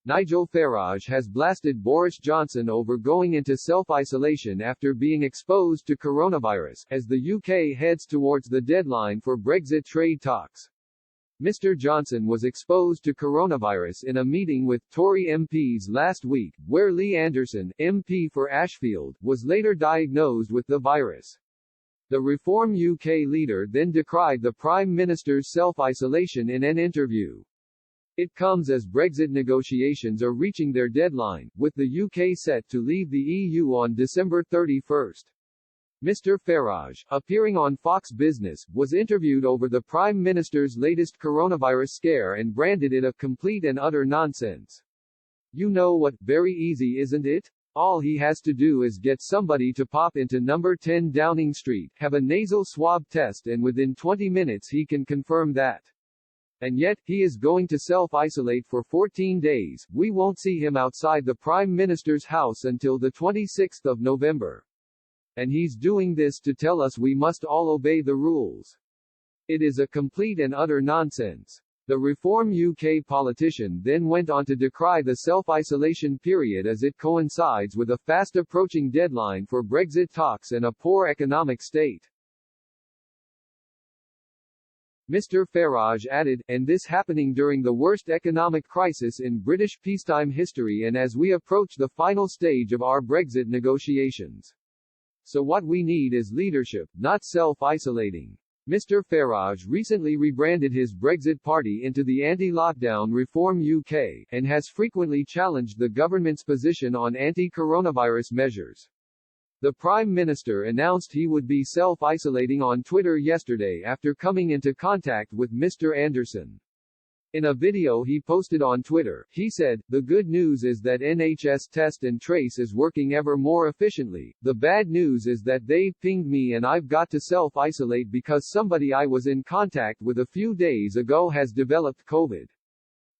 Nigel Farage has blasted Boris Johnson over going into self-isolation after being exposed to coronavirus, as the UK heads towards the deadline for Brexit trade talks. Mr. Johnson was exposed to coronavirus in a meeting with Tory MPs last week, where Lee Anderson, MP for Ashfield, was later diagnosed with the virus. The Reform UK leader then decried the Prime Minister's self-isolation in an interview. It comes as Brexit negotiations are reaching their deadline, with the UK set to leave the EU on December 31. Mr. Farage, appearing on Fox Business, was interviewed over the Prime Minister's latest coronavirus scare and branded it a complete and utter nonsense. You know what, very easy isn't it? All he has to do is get somebody to pop into number 10 Downing Street, have a nasal swab test and within 20 minutes he can confirm that. And yet, he is going to self-isolate for 14 days. We won't see him outside the Prime Minister's house until the 26th of November. And he's doing this to tell us we must all obey the rules. It is a complete and utter nonsense. The Reform UK politician then went on to decry the self-isolation period as it coincides with a fast-approaching deadline for Brexit talks and a poor economic state. Mr. Farage added, and this happening during the worst economic crisis in British peacetime history and as we approach the final stage of our Brexit negotiations. So what we need is leadership, not self-isolating. Mr. Farage recently rebranded his Brexit party into the Anti-Lockdown Reform UK, and has frequently challenged the government's position on anti-coronavirus measures. The Prime Minister announced he would be self-isolating on Twitter yesterday after coming into contact with Mr. Anderson. In a video he posted on Twitter, he said, "The good news is that NHS Test and Trace is working ever more efficiently. The bad news is that they've pinged me and I've got to self-isolate because somebody I was in contact with a few days ago has developed COVID.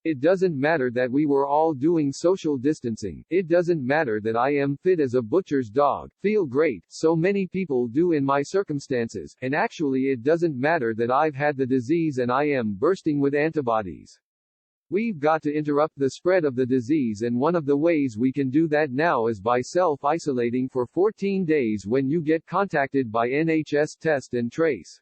It doesn't matter that we were all doing social distancing, it doesn't matter that I am fit as a butcher's dog, feel great, so many people do in my circumstances, and actually it doesn't matter that I've had the disease and I am bursting with antibodies. We've got to interrupt the spread of the disease, and one of the ways we can do that now is by self-isolating for 14 days when you get contacted by NHS Test and Trace."